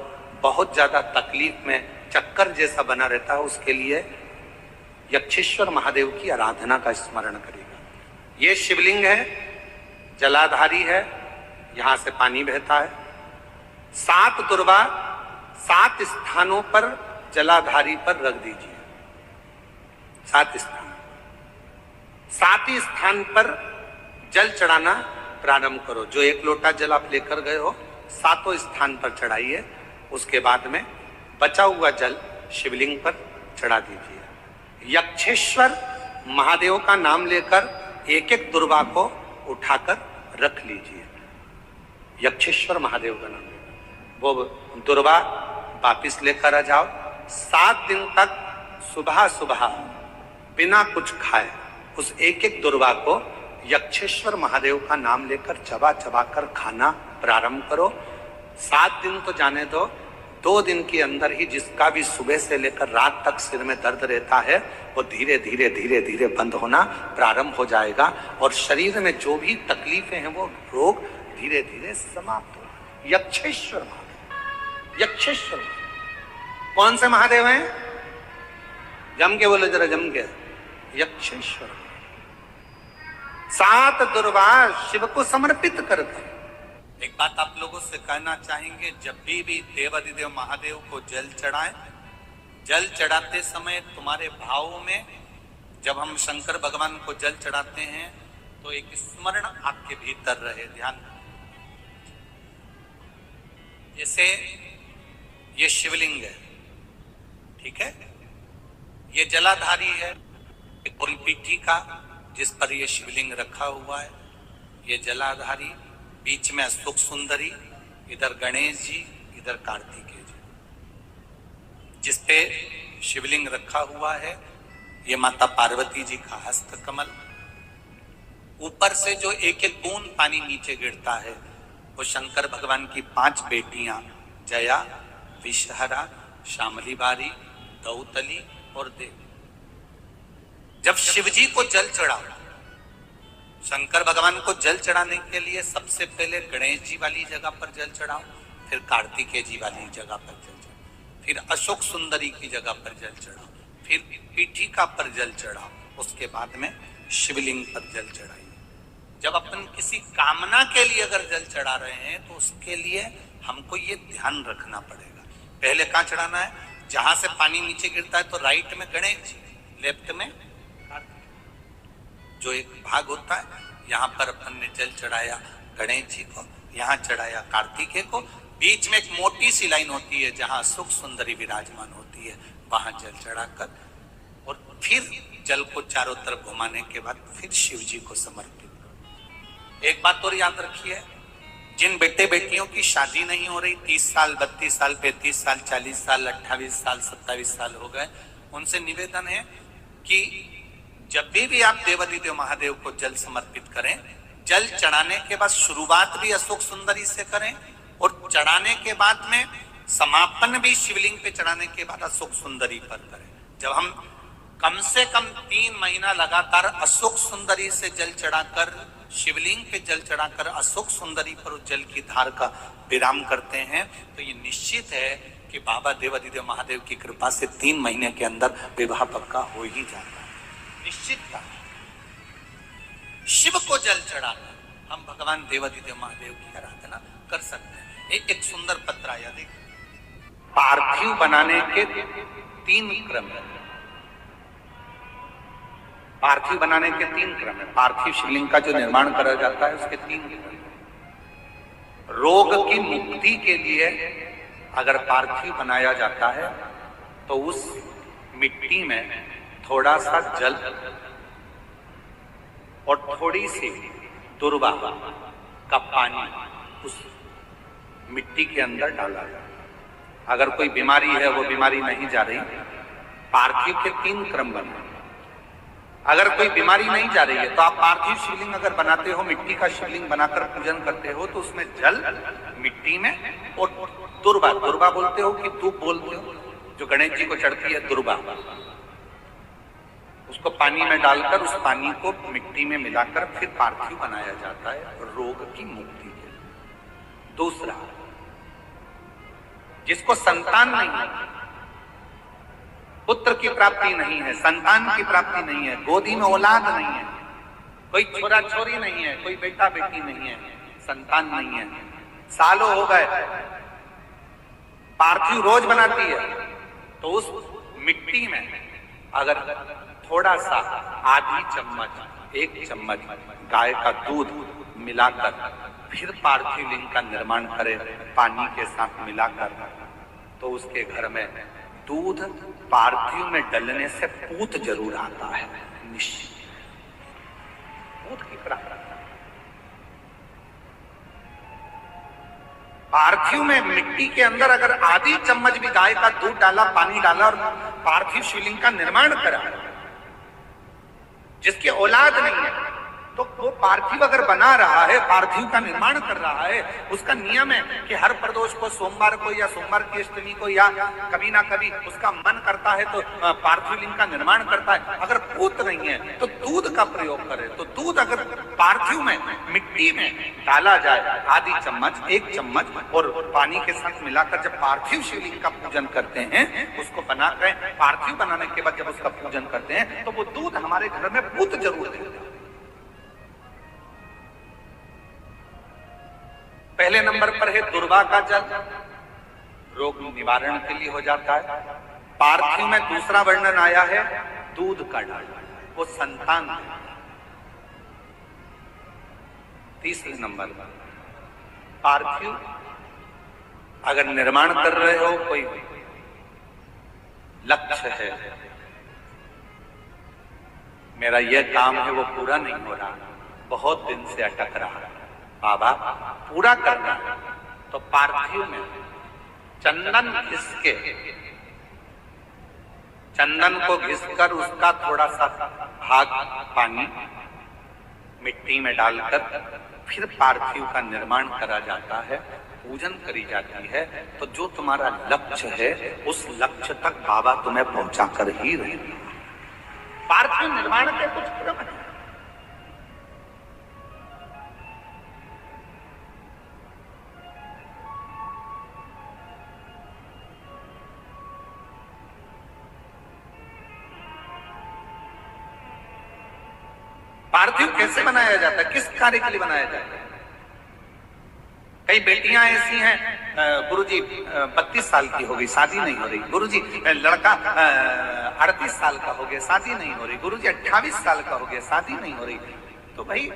बहुत ज्यादा तकलीफ में चक्कर जैसा बना रहता है, उसके लिए यक्षेश्वर महादेव की आराधना का स्मरण करेगा। ये शिवलिंग है, जलाधारी है, यहां से पानी बहता है। 7 दुर्वा 7 स्थानों पर जलाधारी पर रख दीजिए, 7 स्थान। सात ही स्थान पर जल चढ़ाना प्रारंभ करो। जो एक लोटा जल आप लेकर गए हो, सातों स्थान पर चढ़ाइए। उसके बाद में बचा हुआ जल शिवलिंग पर चढ़ा दीजिए। यक्षेश्वर महादेव का नाम लेकर एक एक दुर्वा को उठाकर रख लीजिए। यक्षेश्वर महादेव का नाम लेकर वो दुर्वा वापिस लेकर आ जाओ। 7 दिन तक सुबह सुबह बिना कुछ खाए उस एक एक दुर्वा को यक्षेश्वर महादेव का नाम लेकर चबा चबा कर खाना प्रारंभ करो। 7 दिन तो जाने दो, 2 दिन के अंदर ही जिसका भी सुबह से लेकर रात तक सिर में दर्द रहता है वो धीरे धीरे धीरे धीरे बंद होना प्रारंभ हो जाएगा और शरीर में जो भी तकलीफें हैं वो रोग धीरे धीरे समाप्त हो। यक्षेश्वर महादेव, यक्षेश्वर महादेव। कौन से महादेव हैं? जम के बोलो जरा, जम के। यक्षेश्वर 7 दुर्वा शिव को समर्पित करते। एक बात आप लोगों से कहना चाहेंगे, जब भी देवाधिदेव महादेव को जल चढ़ाएं, जल चढ़ाते समय तुम्हारे भावों में जब हम शंकर भगवान को जल चढ़ाते हैं तो एक स्मरण आपके भीतर रहे। ध्यान, जैसे ये शिवलिंग है, ठीक है, ये जलाधारी है, पीठी का जिस पर ये शिवलिंग रखा हुआ है, ये जलाधारी, बीच में अशोक सुंदरी, इधर गणेश जी, इधर कार्तिकेय जी। जिसपे शिवलिंग रखा हुआ है ये माता पार्वती जी का हस्त कमल। ऊपर से जो एक एक बूंद पानी नीचे गिरता है वो शंकर भगवान की 5 बेटियां जया, विषहरा, शामली बारी, दौतली और देवी। जब शिवजी को जल चढ़ाओ, शंकर भगवान को जल चढ़ाने के लिए सबसे पहले गणेश जी वाली जगह पर जल चढ़ाओ, फिर कार्तिकेय जी वाली जगह पर जल चढ़ाओ, फिर अशोक सुंदरी की जगह पर जल चढ़ाओ, फिर पीठिका पर जल चढ़ाओ, उसके बाद में शिवलिंग पर जल चढ़ाइए। जब अपन किसी कामना के लिए अगर जल चढ़ा रहे हैं तो उसके लिए हमको ये ध्यान रखना पड़ेगा। पहले कहाँ चढ़ाना है? जहां से पानी नीचे गिरता है तो राइट में गणेश जी, लेफ्ट में जो एक भाग होता है, यहाँ पर अपन ने जल चढ़ाया गणेश जी को, यहाँ चढ़ाया कार्तिकेय को, बीच में एक मोटी सी लाइन होती है जहाँ सुख सुंदरी विराजमान होती है, वहां जल चढ़ाकर और फिर जल को चारों तरफ घुमाने के बाद फिर शिव जी को समर्पित करो। एक बात और याद रखिए, जिन बेटे बेटियों की शादी नहीं हो रही, 30 साल, 32 साल, 35 साल, 40 साल, 28 साल, 27 साल हो गए, उनसे निवेदन है कि जब भी आप देवाधिदेव महादेव को जल समर्पित करें, जल चढ़ाने के बाद शुरुआत भी अशोक सुंदरी से करें और चढ़ाने के बाद में समापन भी शिवलिंग पे चढ़ाने के बाद अशोक सुंदरी पर करें। जब हम कम से कम 3 महीना लगातार अशोक सुंदरी से जल चढ़ाकर, शिवलिंग पे जल चढ़ाकर अशोक सुंदरी पर उस जल की धार का विराम करते हैं तो ये निश्चित है कि बाबा देवाधिदेव महादेव की कृपा से 3 महीने के अंदर विवाह पक्का हो ही जाता है। निश्चित था। शिव को जल चढ़ाकर हम भगवान देवाधिदेव महादेव की आराधना कर सकते हैं। एक सुंदर पत्र आया, देख, पार्थिव बनाने के 3 क्रम है। पार्थिव बनाने के 3 क्रम है। पार्थिव शिवलिंग का जो निर्माण करा जाता है उसके 3 क्रम है। रोग की मुक्ति के लिए अगर पार्थिव बनाया जाता है तो उस मिट्टी में थोड़ा सा जल और थोड़ी सी दुर्वा का पानी उस मिट्टी के अंदर डाला जाए। अगर कोई बीमारी है वो बीमारी नहीं जा रही, पार्थिव के 3 क्रम बने। अगर कोई बीमारी नहीं जा रही है तो आप पार्थिव शिवलिंग अगर बनाते हो, मिट्टी का शिवलिंग बनाकर पूजन करते हो तो उसमें जल मिट्टी में और दुर्वा, दुर्वा बोलते हो कि धूप बोलते हो, जो गणेश जी को चढ़ती है दुर्वा, उसको पानी में डालकर उस पानी को मिट्टी में मिलाकर फिर पार्थिव बनाया जाता है रोग की मुक्ति के लिए। दूसरा, जिसको संतान नहीं है, पुत्र की प्राप्ति नहीं है, संतान की प्राप्ति नहीं है, गोदी में औलाद नहीं है, कोई छोरा छोरी नहीं है, कोई बेटा बेटी नहीं है, संतान नहीं है, सालों हो गए, पार्थिव रोज बनाती है, तो उस मिट्टी में अगर थोड़ा सा आधी चम्मच 1 चम्मच गाय का दूध मिलाकर फिर पार्थिव लिंग का निर्माण करे पानी के साथ मिलाकर, तो उसके घर में दूध पार्थिव में डलने से पूत जरूर आता है, निश्चित पूत की प्राप्ति। पार्थिव में मिट्टी के अंदर अगर आधी चम्मच भी गाय का दूध डाला, पानी डाला और पार्थिव शिवलिंग का निर्माण करा, जिसकी औलाद नहीं है, तो वो पार्थिव अगर बना रहा है, पार्थिव का निर्माण कर रहा है, उसका नियम है कि हर प्रदोष को, सोमवार को या सोमवार की अष्टमी को या कभी ना कभी उसका मन करता है तो पार्थिव लिंग का निर्माण करता है। अगर पूत नहीं है तो दूध का प्रयोग करे। तो दूध अगर पार्थिव में मिट्टी में डाला जाए, आधी चम्मच 1 चम्मच और पानी के साथ मिलाकर जब पार्थिव शिवलिंग का पूजन करते हैं, उसको बनाकर पार्थिव बनाने के बाद जब उसका पूजन करते हैं, तो वो दूध हमारे घर में पूत जरूर देता है। पहले नंबर पर है दुर्वा का जल, रोग निवारण के लिए हो जाता है। पार्थिव में दूसरा वर्णन आया है दूध का डाल, वो संतान है। तीसरे नंबर पर पार्थिव अगर निर्माण कर रहे हो, कोई लक्ष्य है, मेरा यह काम है वो पूरा नहीं हो रहा, बहुत दिन से अटक रहा, बाबा पूरा करना है, तो पार्थिव में चंदन घिसके, चंदन को घिसकर उसका थोड़ा सा भाग पानी मिट्टी में डालकर फिर पार्थिव का निर्माण करा जाता है, पूजन करी जाती है। तो जो तुम्हारा लक्ष्य है उस लक्ष्य तक बाबा तुम्हें पहुंचा कर ही रहेंगे। पार्थिव निर्माण के कुछ क्रम है। पार्थिव कैसे बनाया जाता है, किस कार्य के लिए बनाया जाता है? कई बेटियां ऐसी हैं, गुरुजी 32 साल की हो गई, शादी नहीं हो रही। गुरुजी लड़का 38 साल का हो गया, शादी नहीं हो रही। गुरुजी 28 साल का हो गया, शादी नहीं हो रही। तो भाई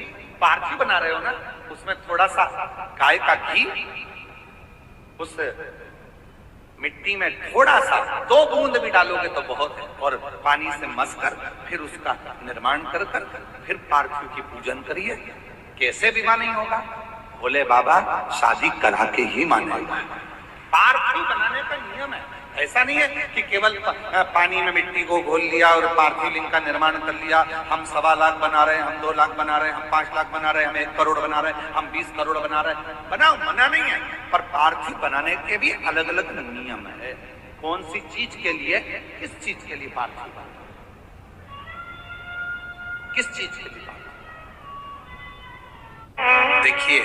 पार्थिव बना रहे हो ना, उसमें थोड़ा सा गाय का घी उस मिट्टी में थोड़ा सा 2 बूंद भी डालोगे तो बहुत है, और पानी से मसकर फिर उसका निर्माण कर फिर पार्थिव की पूजन करिए। कैसे विवाह नहीं होगा? बोले बाबा शादी करा के ही मानेगा। पार्थिव बनाने का नियम है, ऐसा नहीं है कि केवल पानी में मिट्टी को घोल लिया और पार्थिव लिंग का निर्माण कर लिया। हम 1.25 लाख बना रहे हैं, हम 2 लाख बना रहे हैं, हम 5 लाख बना रहे हैं, हम 1 करोड़ बना रहे हैं, हम 20 करोड़ बना रहे हैं। बनाओ, मना नहीं है, पर पार्थिव बनाने के भी अलग अलग नियम है। कौन सी चीज के लिए, किस चीज के लिए पार्थिव बना, किस चीज के लिए? देखिए,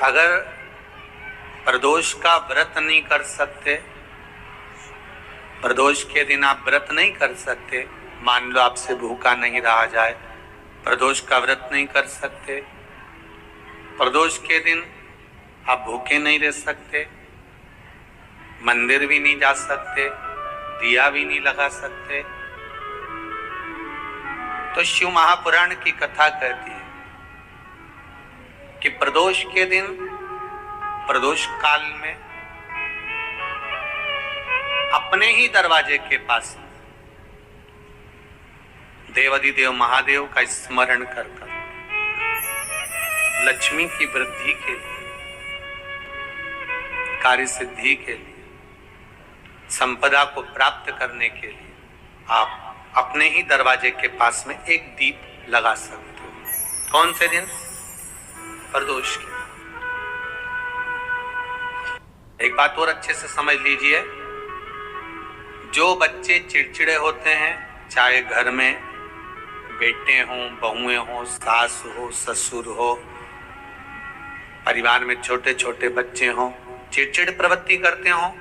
अगर प्रदोष का व्रत नहीं कर सकते, प्रदोष के दिन आप व्रत नहीं कर सकते, मान लो आपसे भूखा नहीं रहा जाए, प्रदोष का व्रत नहीं कर सकते, प्रदोष के दिन आप भूखे नहीं रह सकते, मंदिर भी नहीं जा सकते, दिया भी नहीं लगा सकते, तो शिव महापुराण की कथा कहती है कि प्रदोष के दिन, प्रदोष काल में अपने ही दरवाजे के पास देवाधिदेव महादेव का स्मरण कर लक्ष्मी की वृद्धि के लिए, कार्य सिद्धि के लिए, संपदा को प्राप्त करने के लिए आप अपने ही दरवाजे के पास में एक दीप लगा सकते हो। कौन से दिन? प्रदोष के। एक बात और अच्छे से समझ लीजिए, जो बच्चे चिड़चिड़े होते हैं, चाहे घर में बेटे हों, बहुएं हों, सास हो, ससुर हो, परिवार में छोटे छोटे बच्चे हों, चिड़चिड़ प्रवृत्ति करते हों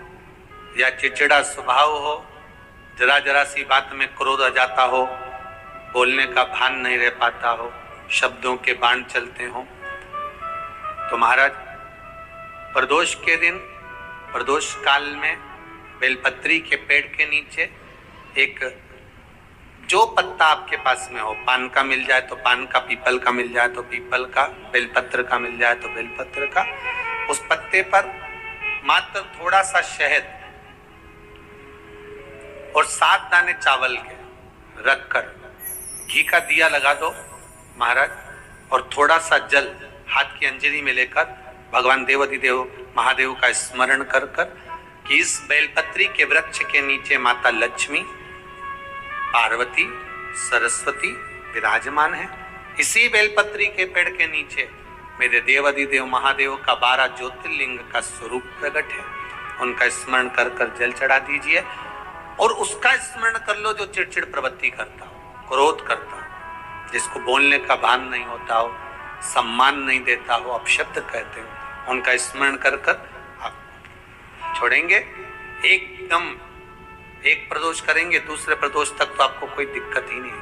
या चिड़चिड़ा स्वभाव हो, जरा जरा सी बात में क्रोध आ जाता हो, बोलने का भान नहीं रह पाता हो, शब्दों के बाण चलते हो, तो महाराज प्रदोष के दिन, प्रदोष काल में बेलपत्री के पेड़ के नीचे एक जो पत्ता आपके पास में हो, पान का मिल जाए तो पान का, पीपल का मिल जाए तो पीपल का, बेलपत्र का मिल जाए तो बेलपत्र का, उस पत्ते पर मात्र थोड़ा सा शहद और 7 दाने चावल के रखकर घी का दिया लगा दो महाराज, और थोड़ा सा जल हाथ की अंजलि में लेकर भगवान देवाधिदेव महादेव का स्मरण कर कर कि इस बेलपत्री के वृक्ष के नीचे माता लक्ष्मी, पार्वती, सरस्वती विराजमान है। इसी बेलपत्री के पेड़ के नीचे मेरे देवाधिदेव महादेव का 12 ज्योतिर्लिंग का स्वरूप प्रकट है। उनका स्मरण कर कर जल चढ़ा दीजिए और उसका स्मरण कर लो जो चिड़चिड़ प्रवृत्ति करता हो, क्रोध करता हो, जिसको बोलने का भान नहीं होता हो, सम्मान नहीं देता हो, अपशब्द कहते हो, उनका स्मरण कर कर आप छोड़ेंगे। एकदम एक प्रदोष करेंगे, दूसरे प्रदोष तक तो आपको कोई दिक्कत ही नहीं।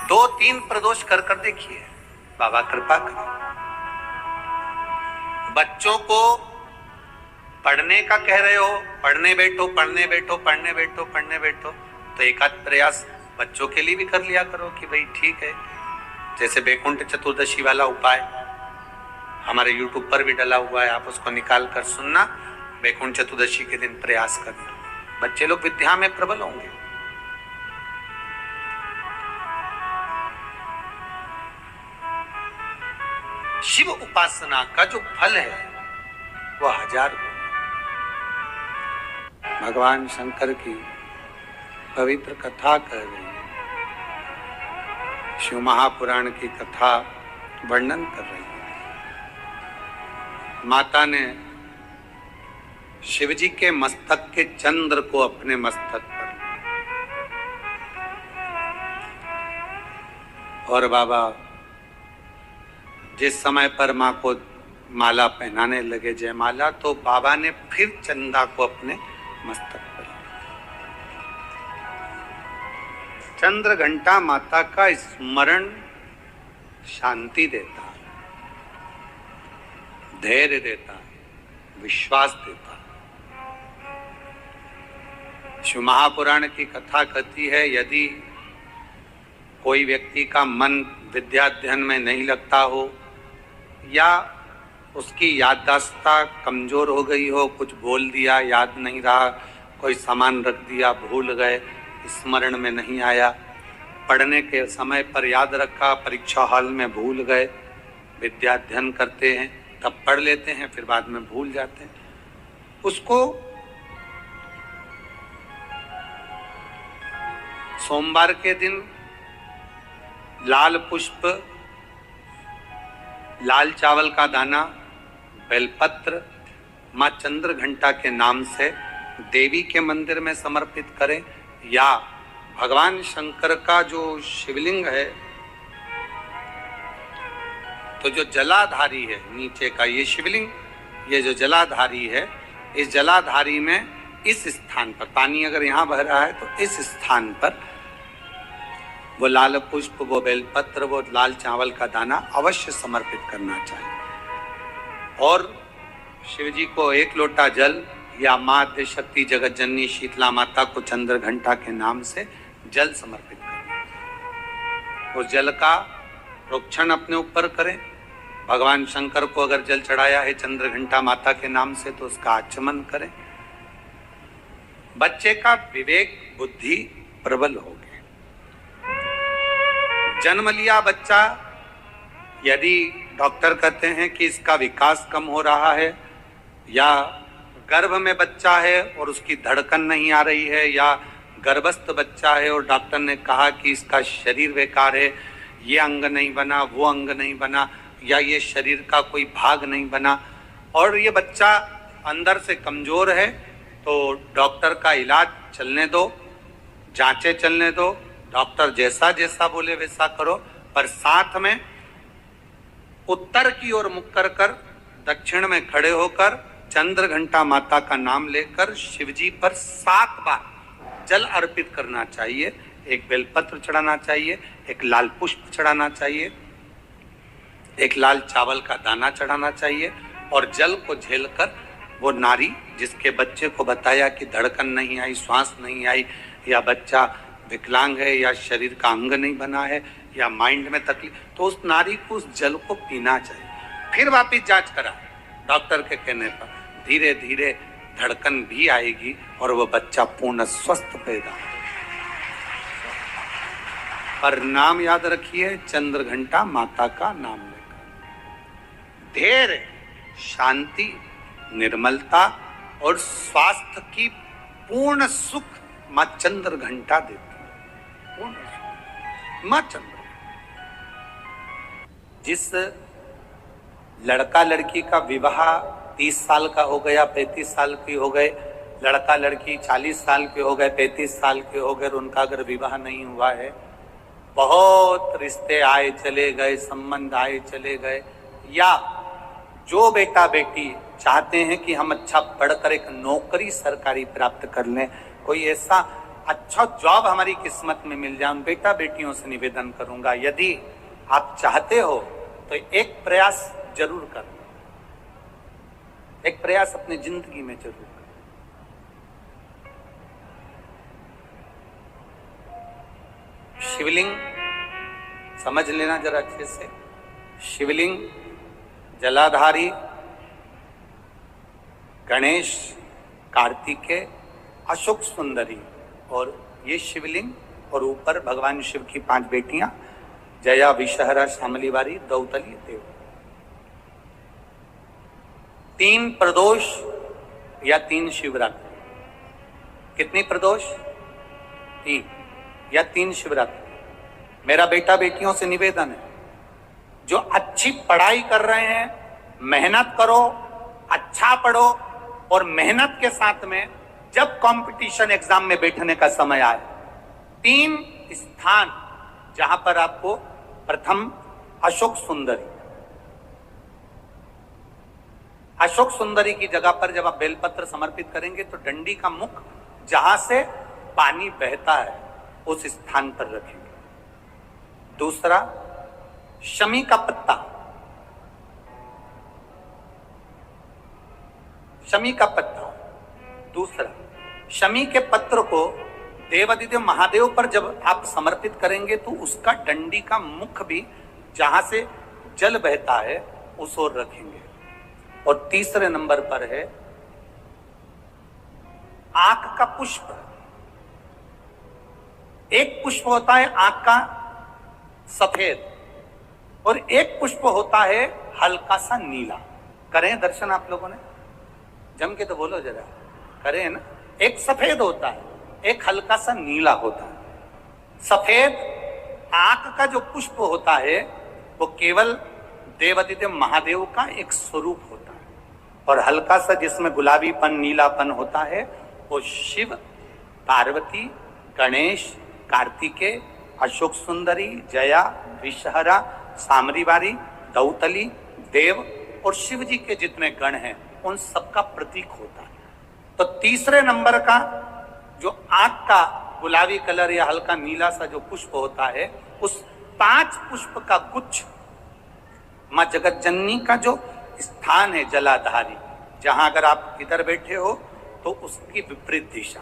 2-3 प्रदोष कर कर देखिए, बाबा कृपा करें। बच्चों को पढ़ने का कह रहे हो, पढ़ने बैठो, पढ़ने बैठो, पढ़ने बैठो, पढ़ने बैठो, तो एक आध प्रयास बच्चों के लिए भी कर लिया करो कि भाई ठीक है। जैसे बैकुंठ चतुर्दशी वाला उपाय हमारे YouTube पर भी डला हुआ है, आप उसको निकाल कर सुनना। बैकुंठ चतुर्दशी के दिन प्रयास करना, बच्चे लोग विद्या में प्रबल होंगे। शिव उपासना का जो फल है वह 1000 भगवान शंकर की पवित्र कथा कह रही है, शिव महापुराण की कथा वर्णन कर रही है। माता ने शिवजी के मस्तक के चंद्र को अपने मस्तक पर, और बाबा जिस समय पर माँ को माला पहनाने लगे जयमाला, तो बाबा ने फिर चंदा को अपने मस्तक पर। चंद्र घंटा माता का स्मरण शांति देता है, धैर्य देता है, विश्वास देता है। शिव महापुराण की कथा कहती है, यदि कोई व्यक्ति का मन विद्याध्ययन में नहीं लगता हो या उसकी याददाश्त कमजोर हो गई हो, कुछ बोल दिया याद नहीं रहा, कोई सामान रख दिया भूल गए, स्मरण में नहीं आया, पढ़ने के समय पर याद रखा, परीक्षा हॉल में भूल गए, विद्याध्ययन करते हैं तब पढ़ लेते हैं फिर बाद में भूल जाते हैं, उसको सोमवार के दिन लाल पुष्प, लाल चावल का दाना, बेलपत्र माँ चंद्र घंटा के नाम से देवी के मंदिर में समर्पित करें, या भगवान शंकर का जो शिवलिंग है, तो जो जलाधारी है नीचे का ये शिवलिंग, ये जो जलाधारी है, इस जलाधारी में इस स्थान पर, पानी अगर यहाँ बह रहा है तो इस स्थान पर वो लाल पुष्प, वो बेलपत्र, वो लाल चावल का दाना अवश्य समर्पित करना चाहिए। और शिव जी को 1 लोटा जल या माँ आद्य शक्ति जगत जननी शीतला माता को चंद्र घंटा के नाम से जल समर्पित करें। उस जल का प्रोक्षण अपने ऊपर करें। भगवान शंकर को अगर जल चढ़ाया है चंद्र घंटा माता के नाम से तो उसका आचमन करें। बच्चे का विवेक बुद्धि प्रबल हो गए। जन्म लिया बच्चा, यदि डॉक्टर कहते हैं कि इसका विकास कम हो रहा है, या गर्भ में बच्चा है और उसकी धड़कन नहीं आ रही है, या गर्भस्थ बच्चा है और डॉक्टर ने कहा कि इसका शरीर बेकार है, ये अंग नहीं बना, वो अंग नहीं बना, या ये शरीर का कोई भाग नहीं बना, और ये बच्चा अंदर से कमजोर है, तो डॉक्टर का इलाज चलने दो, जांचें चलने दो, डॉक्टर जैसा जैसा बोले वैसा करो, पर साथ में उत्तर की ओर मुख कर कर दक्षिण में खड़े होकर चंद्र घंटा माता का नाम लेकर शिवजी पर 7 बार जल अर्पित करना चाहिए। एक बेलपत्र चढ़ाना चाहिए, एक लाल पुष्प चढ़ाना चाहिए, एक लाल चावल का दाना चढ़ाना चाहिए, और जल को झेलकर वो नारी जिसके बच्चे को बताया कि धड़कन नहीं आई, श्वास नहीं आई, या बच्चा विकलांग है या शरीर का अंग नहीं बना है या माइंड में तकलीफ, तो उस नारी को उस जल को पीना चाहिए। फिर वापिस जांच करा डॉक्टर के कहने पर, धीरे धीरे धड़कन भी आएगी और वो बच्चा पूर्ण स्वस्थ पैदा होगा। पर नाम याद रखिए, चंद्रघंटा माता का नाम लेकर धैर्य, शांति, निर्मलता और स्वास्थ्य की पूर्ण सुख मां चंद्रघंटा देती है। पूर्ण सुख मां चंद्र। जिस लड़का लड़की का विवाह 30 साल का हो गया, 35 साल की हो गए, लड़का लड़की 40 साल के हो गए, 35 साल के हो गए, उनका अगर विवाह नहीं हुआ है, बहुत रिश्ते आए चले गए, संबंध आए चले गए, या जो बेटा बेटी चाहते हैं कि हम अच्छा पढ़कर एक नौकरी सरकारी प्राप्त कर लें, कोई ऐसा अच्छा जॉब हमारी किस्मत में मिल जाए, उन बेटा बेटियों से निवेदन करूंगा, यदि आप चाहते हो तो एक प्रयास जरूर करें, एक प्रयास अपनी जिंदगी में जरूर करें। शिवलिंग समझ लेना जरा अच्छे से। शिवलिंग जलाधारी गणेश, कार्तिकेय, अशोक सुंदरी, और ये शिवलिंग, और ऊपर भगवान शिव की 5 बेटियां, जया, विषहरा, शामलीवारी, दौतली, देव। 3 प्रदोष या 3 शिवरात्रि। कितनी प्रदोष? 3 या 3 शिवरात्रि। मेरा बेटा बेटियों से निवेदन है, जो अच्छी पढ़ाई कर रहे हैं, मेहनत करो, अच्छा पढ़ो, और मेहनत के साथ में जब कंपटीशन एग्जाम में बैठने का समय आए, 3 स्थान जहां पर आपको, प्रथम अशोक सुंदरी, अशोक सुंदरी की जगह पर जब आप बेलपत्र समर्पित करेंगे तो डंडी का मुख जहां से पानी बहता है उस स्थान पर रखेंगे। दूसरा, शमी का पत्ता, शमी का पत्ता। दूसरा, शमी के पत्र को देवादिदेव महादेव पर जब आप समर्पित करेंगे तो उसका डंडी का मुख भी जहां से जल बहता है उस ओर रखेंगे। और तीसरे नंबर पर है आंख का पुष्प। एक पुष्प होता है आंख का सफेद, और एक पुष्प होता है हल्का सा नीला। करें दर्शन आप लोगों ने? जम के तो बोलो जरा, करें ना? एक सफेद होता है, एक हल्का सा नीला होता है। सफेद आंख का जो पुष्प होता है वो केवल देवादिदेव महादेव का एक स्वरूप होता है, और हल्का सा जिसमें गुलाबीपन, नीलापन होता है वो शिव, पार्वती, गणेश, कार्तिकेय, अशोक सुंदरी, जया, विषहरा, सामरीवारी, दौतली, देव और शिव जी के जितने गण हैं उन सबका प्रतीक होता है। तो तीसरे नंबर का जो आंख का गुलाबी कलर या हल्का नीला सा जो पुष्प होता है, उस 5 पुष्प का गुच्छ मां जगत जननी का जो स्थान है जलाधारी, जहां अगर आप इधर बैठे हो तो उसकी विपरीत दिशा